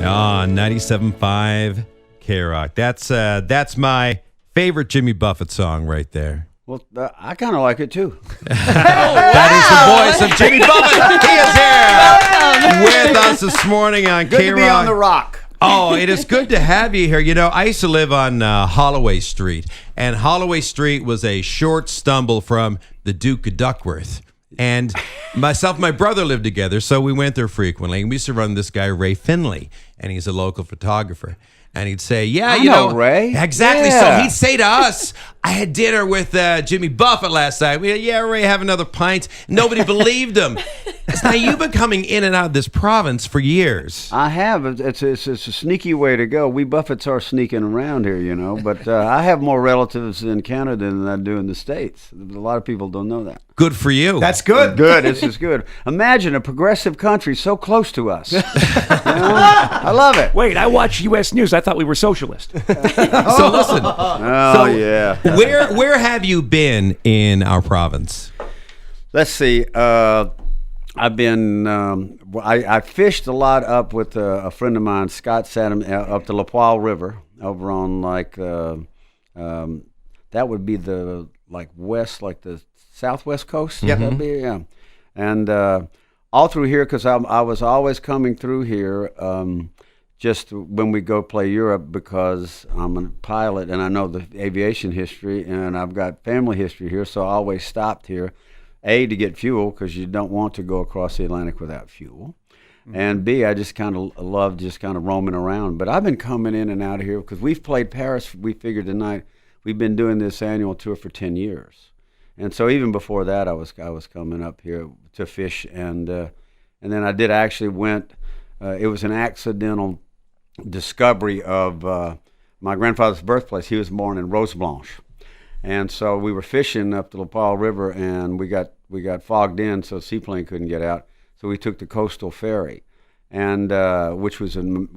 97.5 K-Rock. That's my favorite Jimmy Buffett song right there. Well, I kind of like it too. That is the voice of Jimmy Buffett. He is here with us this morning on Good K-Rock. to be on the rock. Oh, it is good to have you here. You know, I used to live on Holloway Street, and Holloway Street was a short stumble from the Duke of Duckworth. And myself and my brother lived together, so we went there frequently. And we used to run this guy, Ray Finley, and he's a local photographer. And he'd say, yeah, I you know Ray. Exactly. Yeah. So he'd say to us, I had dinner with Jimmy Buffett last night. We had, yeah, Ray, have another pint. Nobody believed him. Now, you've been coming in and out of this province for years. I have. It's a sneaky way to go. We Buffetts are sneaking around here, you know. But I have more relatives in Canada than I do in the States. A lot of people don't know that. Good for you. That's good. Good. This is good. Imagine a progressive country so close to us. You know? I love it. Wait, I watch U.S. News. I thought we were socialist. So listen. Oh, yeah. Where have you been in our province? Let's see. I've been. I fished a lot up with a friend of mine, Scott Sadam, up the La Poile River, over on that would be the west, like the southwest coast. Yep. That'd be, yeah. And all through here, because I was always coming through here. Just when we go play Europe, because I'm a pilot and I know the aviation history and I've got family history here, so I always stopped here, A, to get fuel, because you don't want to go across the Atlantic without fuel, and B, I just kind of love just kind of roaming around. But I've been coming in and out of here because we've played Paris. We figured tonight we've been doing this annual tour for 10 years, and so even before that I was coming up here to fish, and then I did actually went. It was an accidental discovery of my grandfather's birthplace. He was born in Rose Blanche, and so we were fishing up the La Poile River, and we got fogged in, so seaplane couldn't get out. So we took the coastal ferry, and which was an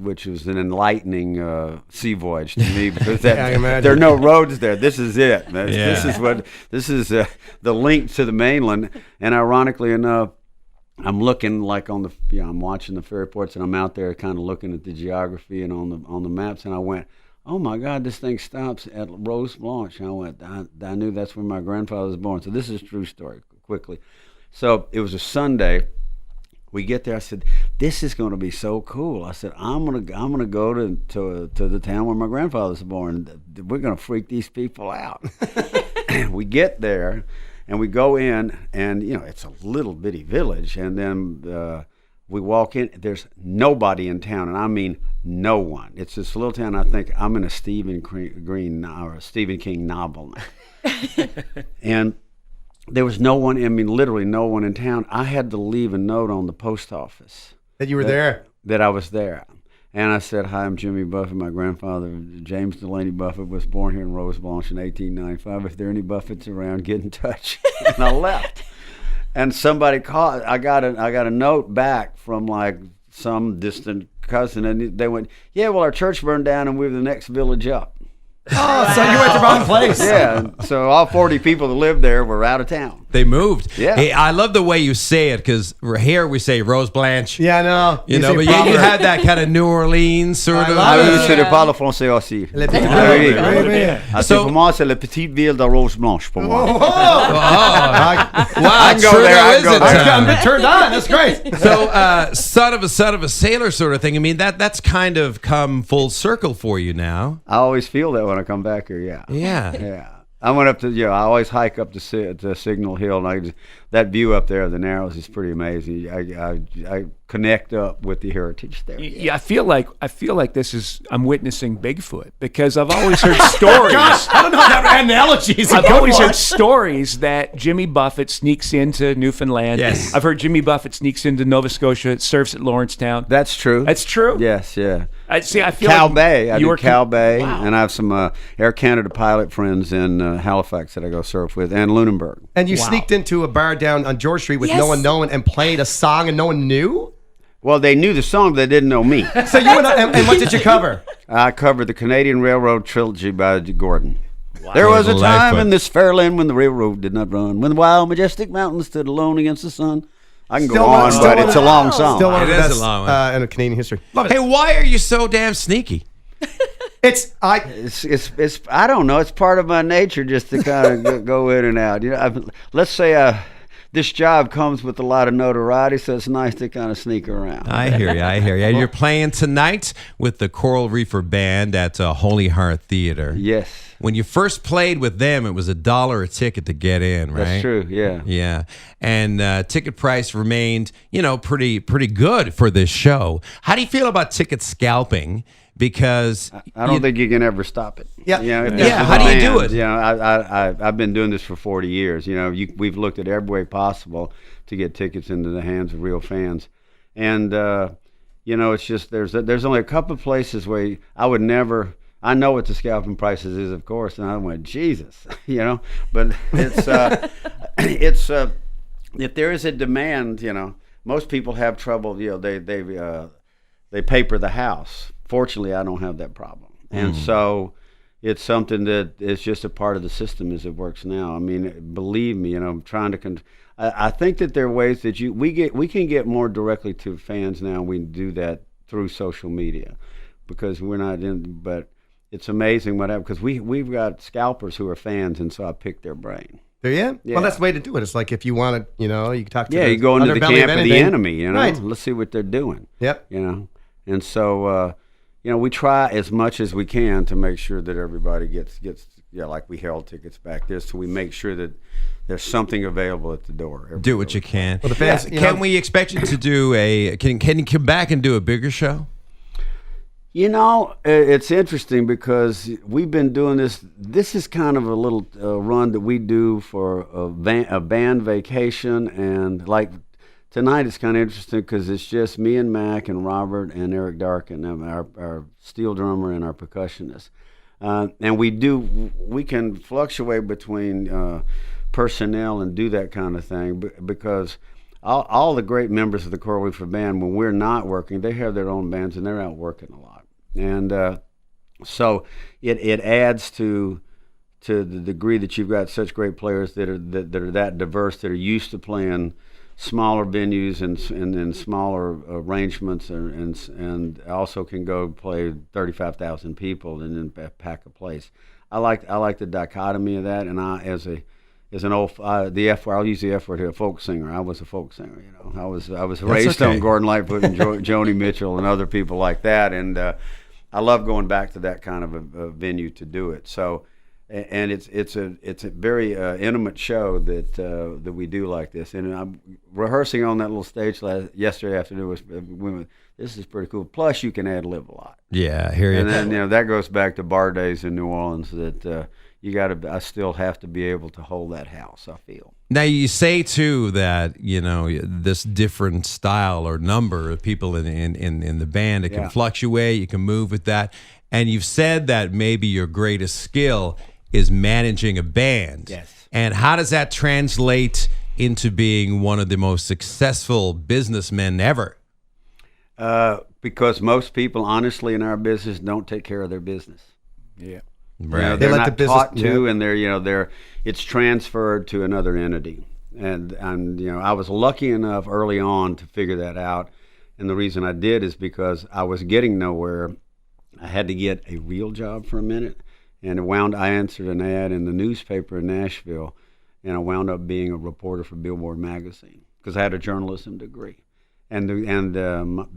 enlightening sea voyage to me, because there are no roads there. This is it. Yeah. This is the link to the mainland, and ironically enough, I'm looking I'm watching the ferry ports, and I'm out there kind of looking at the geography and on the maps, and I went, oh my God, this thing stops at Rose Blanche. And I went, I knew that's where my grandfather was born. So this is a true story, quickly. So it was a Sunday. We get there. I said, this is going to be so cool. I said, I'm gonna go to the town where my grandfather was born. We're going to freak these people out. We get there. And we go in, and it's a little bitty village, and then we walk in. There's nobody in town, and I mean no one. It's this little town. I think I'm in a Stephen King novel now. And there was no one. I mean, literally no one in town. I had to leave a note on the post office That you were there. that I was there. And I said, hi, I'm Jimmy Buffett. My grandfather, James Delaney Buffett, was born here in Rose Blanche in 1895. If there are any Buffetts around, get in touch. And I left. And somebody called. I got a note back from some distant cousin, and they went, yeah, well, our church burned down, and we were the next village up. Oh, so you went to the wrong place. Yeah, so all 40 people that lived there were out of town. They moved. Yeah. Hey, I love the way you say it, because here we say Rose Blanche. Yeah, I know. You know, but you had that kind of New Orleans sort of. Ah oui, je ne parle français aussi. So, pour moi, c'est la petite ville de Rose Blanche pour moi. wow, I can go there. I can go there. I'm a bit turned on. That's great. So, son of a sailor sort of thing. I mean, that's kind of come full circle for you now. I always feel that when I come back here. Yeah. Yeah. I went up to, I always hike up to Signal Hill, and that view up there of the Narrows is pretty amazing. I connect up with the heritage there. Yeah, I feel like I'm witnessing Bigfoot, because I've always heard stories. Gosh, I don't know that analogies. I've always heard stories that Jimmy Buffett sneaks into Newfoundland. Yes. I've heard Jimmy Buffett sneaks into Nova Scotia, surfs at Lawrencetown. That's true. That's true? Yes, yeah. I feel Cal like Bay. I do Cal Bay, wow. and I have some Air Canada pilot friends in Halifax that I go surf with, and Lunenburg. And you sneaked into a bar down on George Street with no one knowing and played a song and no one knew? Well, they knew the song, but they didn't know me. So you went and what did you cover? I covered the Canadian Railroad Trilogy by Gordon. Wow. There was a time in this fair land when the railroad did not run, when the wild, majestic mountains stood alone against the sun. I can go Still on, still but one it's of- a long song. Still one of It the is a best long one. in Canadian history. Love it. Hey, why are you so damn sneaky? It's It's I don't know. It's part of my nature just to kind of go in and out. You know, let's say this job comes with a lot of notoriety, so it's nice to kind of sneak around. I hear you. I hear you. And you're playing tonight with the Coral Reefer Band at Holy Heart Theater. Yes, When you first played with them, it was $1 a ticket to get in, right? that's true. Yeah. Yeah, and ticket price remained, pretty good for this show. How do you feel about ticket scalping? Because I don't think you can ever stop it. Yeah. You know, if Yeah, this is how a do you do band, it? You know, I've been doing this for 40 years. You know, we've looked at every way possible to get tickets into the hands of real fans, and it's just there's only a couple of places where I would never. I know what the scalping prices is, of course, and I went, Jesus, but it's if there is a demand, most people have trouble. They paper the house. Fortunately, I don't have that problem, and so it's something that is just a part of the system as it works now. I mean, believe me, I'm trying to. I think that there are ways that we can get more directly to fans now. We do that through social media because we're not in, but. It's amazing what happens because we've got scalpers who are fans, and so I pick their brain. there you. Yeah. Well, that's the way to do it. It's like if you want to, you can talk to. Yeah, the you go into the underbelly camp of the anything. enemy. Right. Let's see what they're doing. Yep. And so we try as much as we can to make sure that everybody gets like we held tickets back there, so we make sure that there's something available at the door. do what you can. Well, the fans, Can we expect you to do can you come back and do a bigger show? It's interesting because we've been doing this. This is kind of a little run that we do for a band vacation, and like tonight it's kind of interesting because it's just me and Mac and Robert and Eric Darkin, our steel drummer and our percussionist, and we can fluctuate between personnel and do that kind of thing because. All the great members of the Coral Reefer Band, when we're not working, they have their own bands and they're out working a lot. And so it adds to the degree that you've got such great players that are that diverse, that are used to playing smaller venues and smaller arrangements, and also can go play 35,000 people and then pack a place. I like the dichotomy of that, and as an old I'll use the F word here, a folk singer. I was a folk singer, I was raised on Gordon Lightfoot and Joni Mitchell and other people like that, and I love going back to that kind of a venue to do it. So, and it's a very intimate show that we do like this. And I'm rehearsing on that little stage yesterday afternoon. This is pretty cool. Plus, you can ad lib a lot. Yeah, here you And then that goes back to bar days in New Orleans that. I still have to be able to hold that house, I feel. Now, you say, too, that, this different style or number of people in the band, it can fluctuate, you can move with that. And you've said that maybe your greatest skill is managing a band. Yes. And how does that translate into being one of the most successful businessmen ever? Because most people, honestly, in our business don't take care of their business. Yeah. Right. They're let not the business- taught to, and it's transferred to another entity. And I was lucky enough early on to figure that out. And the reason I did is because I was getting nowhere. I had to get a real job for a minute, and I answered an ad in the newspaper in Nashville, and I wound up being a reporter for Billboard magazine because I had a journalism degree. And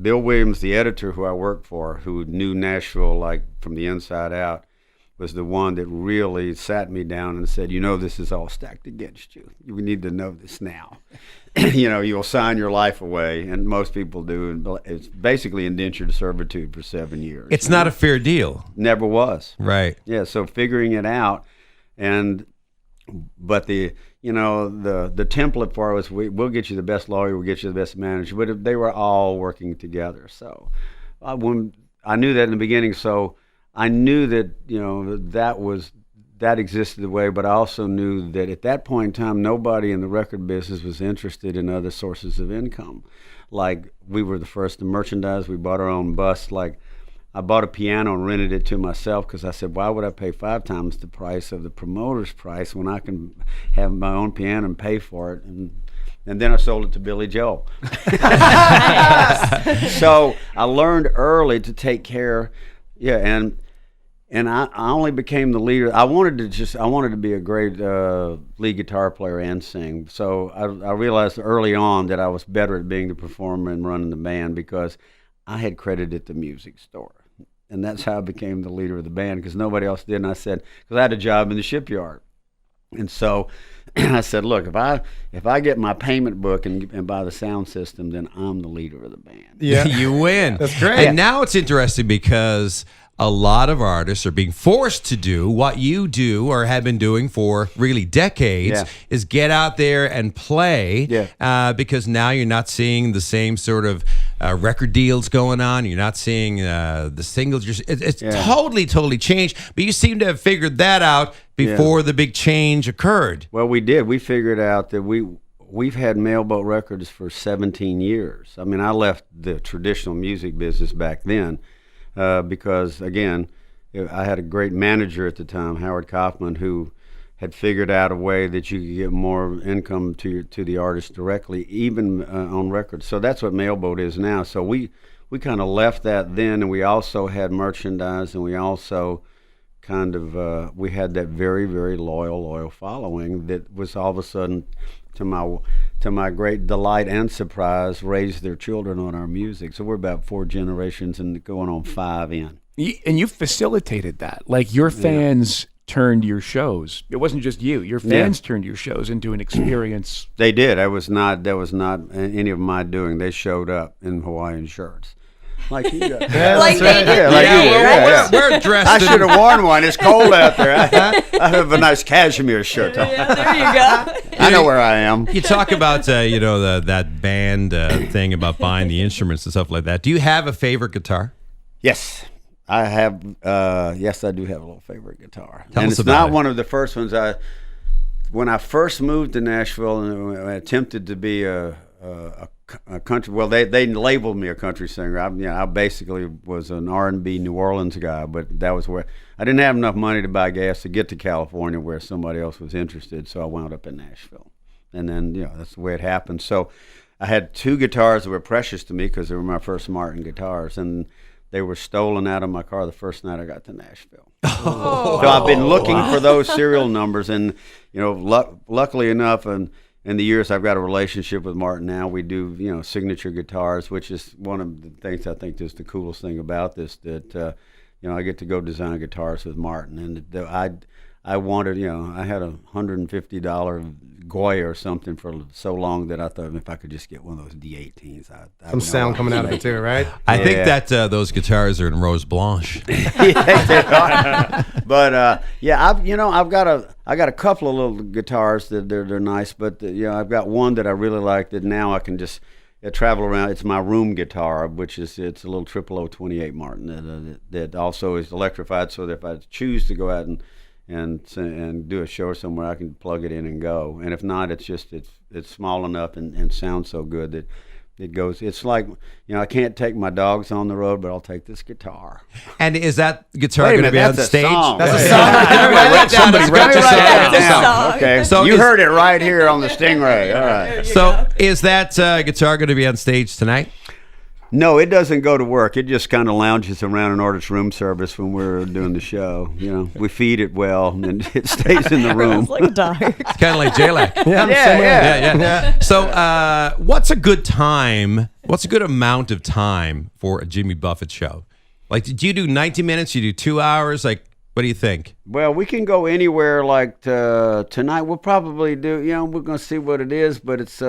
Bill Williams, the editor who I worked for, who knew Nashville like from the inside out, was the one that really sat me down and said, this is all stacked against you. You need to know this now. You'll sign your life away, and most people do. And it's basically indentured servitude for 7 years. It's not a fair deal. Never was. Right. Yeah, so figuring it out, but the template for it was we'll get you the best lawyer, we'll get you the best manager, but they were all working together. So when I knew that in the beginning, so I knew that that existed the way, but I also knew that at that point in time, nobody in the record business was interested in other sources of income. Like we were the first to merchandise. We bought our own bus. Like I bought a piano and rented it to myself because I said, why would I pay 5 times the price of the promoter's price when I can have my own piano and pay for it? And And then I sold it to Billy Joel. So I learned early to take care. Yeah, and I only became the leader. I wanted to be a great lead guitar player and sing. So I realized early on that I was better at being the performer and running the band because I had credit at the music store. And that's how I became the leader of the band, because nobody else did. And I said, because I had a job in the shipyard. And so I said, look, if I get my payment book and buy the sound system, then I'm the leader of the band. Yeah. You win. That's great. And now it's interesting because a lot of artists are being forced to do what you do or have been doing for really decades, Yeah. is get out there and play, because now you're not seeing the same sort of record deals going on. You're not seeing the singles. It's totally changed. But you seem to have figured that out before the big change occurred. Well, we did. We figured out that we've had Mailboat Records for 17 years. I mean, I left the traditional music business back then. Because, again, I had a great manager at the time, Howard Kaufman, who had figured out a way that you could get more income to the artist directly, even on records. So that's what Mailboat is now. So we kind of left that then, and we also had merchandise, and we also kind of we had that very, very loyal following that was all of a sudden, to my great delight and surprise, raised their children on our music. So we're about 4 generations and going on 5 in. And you facilitated that. Like, your fans turned your shows. It wasn't just you. Your fans turned your shows into an experience. They did. That was not any of my doing. They showed up in Hawaiian shirts. Like you got. Like they did. We're dressed. I should have worn one. It's cold out there. I have a nice cashmere shirt on. Yeah, there you go. I know where I am. You talk about that band thing about buying the instruments and stuff like that. Do you have a favorite guitar? Yes, I have. Yes, I do have a little favorite guitar. Tell and us it's about not it. one of the first ones. When I first moved to Nashville and I attempted to be a country. Well, they labeled me a country singer. I basically was an R&B New Orleans guy, but that was where I didn't have enough money to buy gas to get to California, where somebody else was interested. So I wound up in Nashville, and then that's the way it happened. So I had 2 guitars that were precious to me because they were my first Martin guitars, and they were stolen out of my car the first night I got to Nashville. So I've been looking for those serial numbers, and luckily enough, and in the years I've got a relationship with Martin now, we do signature guitars, which is one of the things I think is the coolest thing about this, that I get to go design guitars with Martin, and I wanted, I had $150 Goya or something for so long that I thought if I could just get one of those D18s, Some sound coming out of it too, right? I think that those guitars are in Rose Blanche. But I've got a couple of little guitars that they're nice, but I've got one that I really like that now I can just travel around. It's my room guitar, which it's a little 0028 Martin that also is electrified, so that if I choose to go out and do a show somewhere, I can plug it in and go. And if not, it's small enough and sounds so good that it goes. It's like, I can't take my dogs on the road, but I'll take this guitar. And is that guitar Wait a going to be minute, on stage? That's a That's a song. Somebody Write that down. song. Okay, So you is- heard it right here on the Stingray. All right. So is that guitar going to be on stage tonight? No, it doesn't go to work. It just kind of lounges around and orders room service when we're doing the show. We feed it well, and it stays in the room. It's like a dog. It's kind of like J-Lac. Yeah. So what's a good time? What's a good amount of time for a Jimmy Buffett show? Like, do you do 90 minutes? You do 2 hours? Like, what do you think? Well, we can go anywhere. Like tonight, we'll probably do. We're gonna see what it is, but it's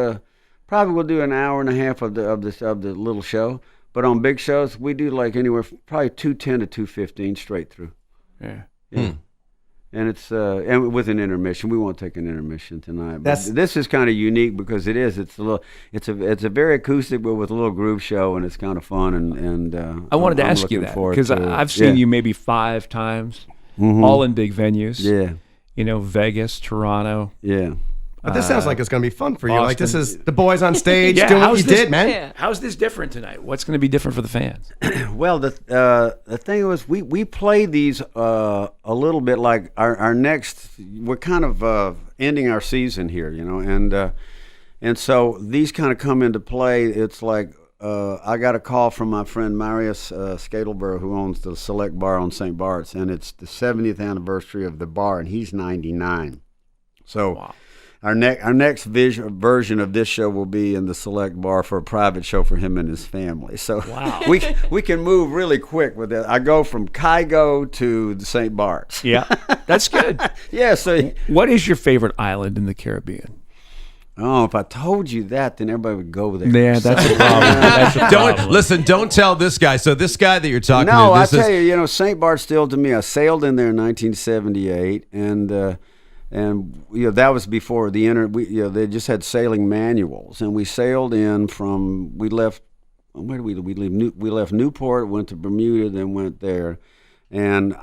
probably we'll do an hour and a half of the little show. But on big shows, we do like anywhere probably 2:10 to 2:15 straight through. Yeah. And it's and with an intermission. We won't take an intermission tonight. But this is kind of unique because it's a very acoustic, but with a little groove show, and it's kind of fun. And I wanted to I'm ask you looking that forward because to it. I've seen you maybe 5 times, all in big venues. Yeah. Vegas, Toronto. Yeah. But this sounds like it's going to be fun for you. Like, this Austin. is the boys on stage Yeah, doing what how's you this- did, man. Yeah. How's this different tonight? What's going to be different for the fans? Well, the thing was, we play these a little bit like our next. We're kind of ending our season here, and And so these kind of come into play. It's like I got a call from my friend Marius Skadelberg, who owns the Select Bar on St. Bart's, and it's the 70th anniversary of the bar, and he's 99. So our next version of this show will be in the Select Bar for a private show for him and his family. So we can move really quick with that. I go from Kygo to the St. Bart's. Yeah, that's good. Yeah. So What is your favorite island in the Caribbean? oh, if I told you that, then everybody would go there. Yeah, that's a problem. That's a problem. Don't tell this guy. So this guy that you're talking No, to, I this tell is, you, St. Bart's still to me. I sailed in there in 1978, and that was before the they just had sailing manuals, and we sailed in from. We left. Where did we leave? We left Newport, went to Bermuda, then went there, and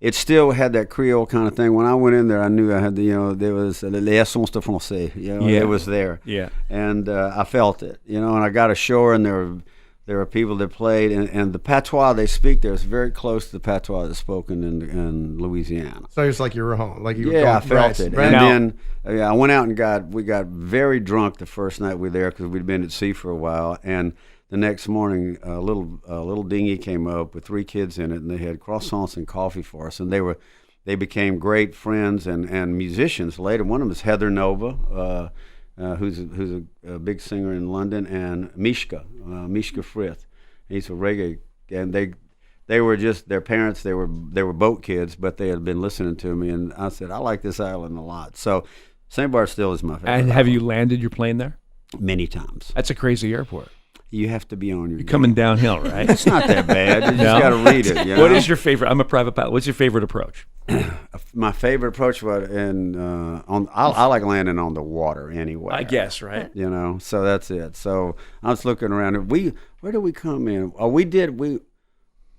it still had that Creole kind of thing. When I went in there, I knew I had there was l'essence de français. It was there. Yeah. And I felt it. And I got ashore, and there were people that played, and the patois they speak there is very close to the patois that's spoken in Louisiana. So it's like you were home. Like you were Yeah, I going, felt right, it. right. And then I went out and we got very drunk the first night we were there because we'd been at sea for a while. And the next morning, a little dinghy came up with 3 kids in it, and they had croissants and coffee for us. And they became great friends and musicians later. One of them is Heather Nova, who's a big singer in London, and Mishka Frith. He's a reggae, and they were just their parents. They were boat kids, but they had been listening to me, and I said I like this island a lot. So St. Bart's still is my favorite. And have you landed your plane there? Many times. That's a crazy airport. You have to be on your game. Coming downhill, right? It's not that bad. You just got to read it. What is your favorite? I'm a private pilot. What's your favorite approach? My favorite approach was I like landing on the water anyway. I guess, right? So that's it. So I was looking around. Where did we come in?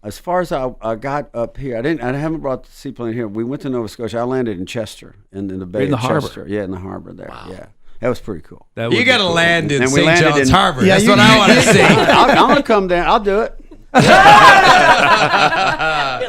As far as I got up here, I haven't brought the seaplane here. We went to Nova Scotia. I landed in Chester, in the bay in the of harbor. Chester. Yeah, in the harbor there. Wow. Yeah. That was pretty cool. you got to land in And we St. landed John's in- Harbor. Yeah, That's you- what I want to see. I'm going to come down. I'll do it.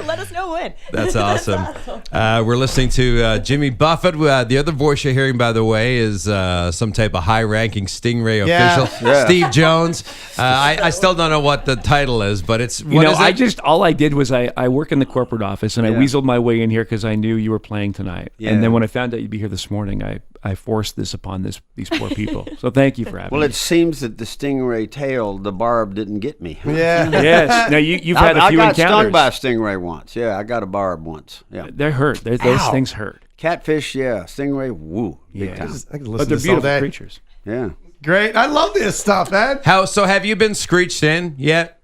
Let us know when. That's awesome. We're listening to Jimmy Buffett. The other voice you're hearing, by the way, is some type of high-ranking Stingray Yeah. official, Yeah. Steve Jones. I still don't know what the title is, but it's You know, all I did was I work in the corporate office, and I weaseled my way in here because I knew you were playing tonight. Yeah. And then when I found out you'd be here this morning, I forced this upon these poor people. So thank you for having Well, me. it seems that the stingray tail, the barb didn't get me. Yeah. Yes. Now you've had a I few got encounters. stung by a stingray once. Yeah, I got a barb once. Yeah. They're hurt. Those Ow. things hurt. Catfish, yeah. Stingray, woo, big time. I can listen But to they're this all beautiful day. creatures. Yeah. Great. I love this stuff, man. So have you been screeched in yet?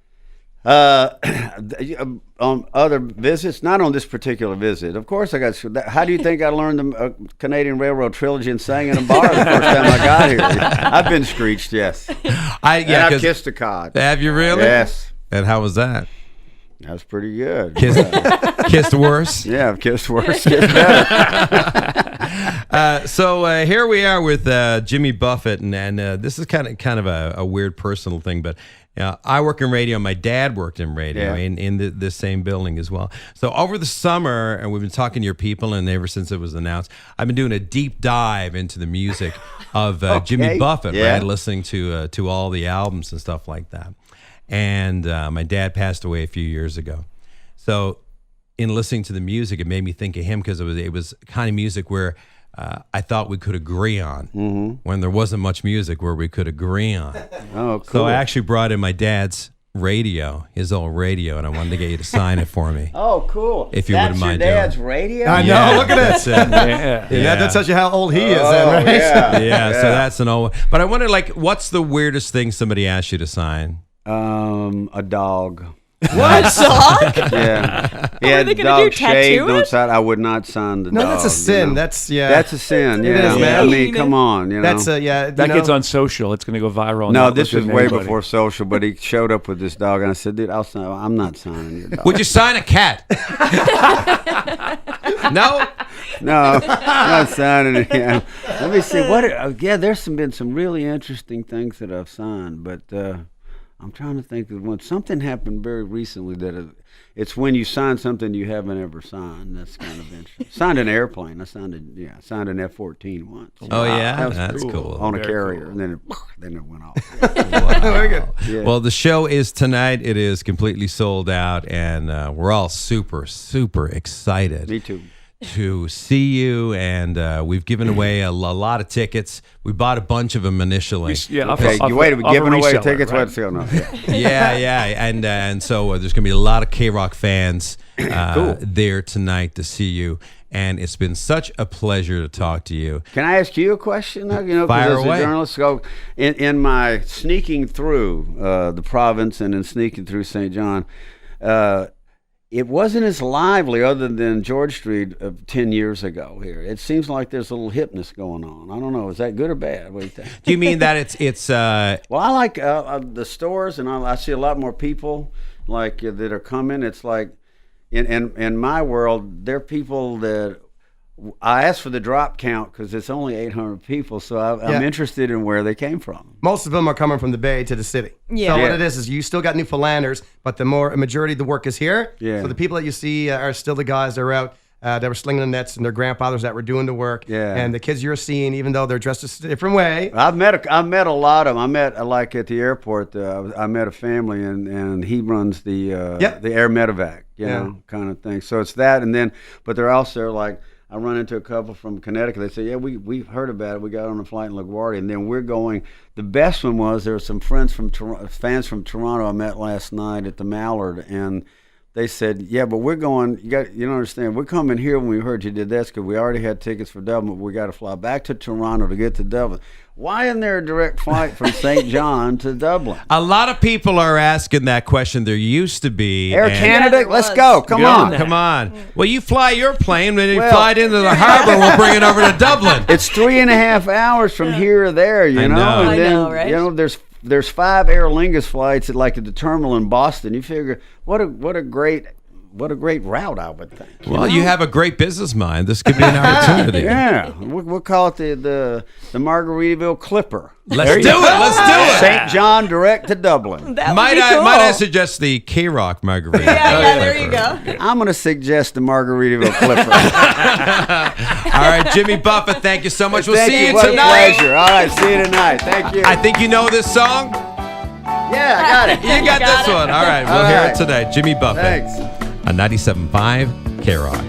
On other visits, not on this particular visit. Of course, I got. How do you think I learned the Canadian Railroad trilogy and sang in a bar the first time I got here? I've been screeched, yes. And I've 'cause- kissed a cod. Have you really? Yes, And how was that? that was pretty good. Kissed worse? Yeah, I've kissed worse, kissed better. So here we are with Jimmy Buffett, and this is kind of a weird personal thing, but I work in radio. My dad worked in radio in the same building as well. So over the summer, and we've been talking to your people, and ever since it was announced, I've been doing a deep dive into the music of Jimmy Buffett, right? Listening to all the albums and stuff like that. And my dad passed away a few years ago. So in listening to the music, it made me think of him because it was kind of music where I thought we could agree on when there wasn't much music where we could agree on. Oh, cool. So I actually brought in my dad's radio, his old radio, and I wanted to get you to sign it for me. Oh, cool. If you wouldn't mind That's your dad's doing radio? I know. Yeah, Look at this. that's it. Yeah. That tells you how old he is, Oh, then, right? yeah. Yeah, so that's an old one. But I wonder, what's the weirdest thing somebody asked you to sign? A dog. What? Dog? Yeah. He are had they the gonna do, dog shaved tattoo on it? side. I would not sign the No, dog. that's a sin. you know. That's That's a sin. Yeah. is, man. I mean, come on. That's yeah. That gets on social. It's going to go viral. No, Not this was within way anybody. before social, but he showed up with this dog, and I said, dude, I'm not signing your dog. Would you sign a cat? No? No, I'm not signing it. Yeah. Let me see. There's been some really interesting things that I've signed, but I'm trying to think of when something happened very recently that it's when you sign something you haven't ever signed. That's kind of interesting. Signed an airplane. I signed an F-14 once. Oh, yeah? That was That's pretty cool. On a Very carrier, cool. and then it went off. Very good. Yeah. Well, the show is tonight. It is completely sold out, and we're all super, super excited. Me too. To see you, and we've given away a lot of tickets. We bought a bunch of them initially. Yeah, Okay, you waited. We're giving away tickets. Right? What's going on? Yeah, and so there's gonna be a lot of K-Rock fans there tonight to see you, and it's been such a pleasure to talk to you. Can I ask you a question? Fire as away. a journalist, so in my sneaking through the province and then sneaking through St. John, it wasn't as lively other than George Street 10 years ago here. It seems like there's a little hipness going on. I don't know. Is that good or bad? What do you think? Do you mean that it's Well, I like the stores, and I see a lot more people like that are coming. It's like in my world, there are people that I asked for the drop count because it's only 800 people, so I'm interested in where they came from. Most of them are coming from the Bay to the city. Yeah. So Yeah. what it is you still got Newfoundlanders, but a majority of the work is here. Yeah. So the people that you see are still the guys that are out that were slinging the nets, and their grandfathers that were doing the work. Yeah. And the kids you're seeing, even though they're dressed a different way. I've met a lot of them. I met like at the airport. I met a family, and he runs the air medevac, you know, kind of thing. So it's that, and then but they're also like. I run into a couple from Connecticut. They say, yeah, we've heard about it. We got on a flight in LaGuardia, and then we're going. The best one was there were some fans from Toronto I met last night at the Mallard, and they said, yeah, but we're going. You don't understand. We're coming here when we heard you did this because we already had tickets for Dublin. But we got to fly back to Toronto to get to Dublin. Why isn't there a direct flight from St. John to Dublin? a lot of people are asking that question. There used to be Air and- Canada, there let's was. go. Come Yeah, on. come on. Well, you fly your plane, and you Well- fly it into the harbor. We'll bring it over to Dublin. It's 3.5 hours from here or there, you I know. know. And I then, know, right? you know, there's 5 Aer Lingus flights at the terminal in Boston. You figure what a great route, I would think. Well, you have a great business mind. This could be an opportunity. Yeah, we'll call it the Margaritaville Clipper. Let's do it. Let's do it. St. John direct to Dublin. That would Might be I cool. suggest the K-Rock Margarita? Yeah, there you go. I'm going to suggest the Margaritaville Clipper. All right, Jimmy Buffett, thank you so much. We'll Thank see you What a tonight. pleasure. All right, see you tonight. Thank you. I think you know this song. Yeah, I got it. You got got this it. one. All right, we'll All hear right. it tonight. Jimmy Buffett Thanks. on 97.5 K-Rock.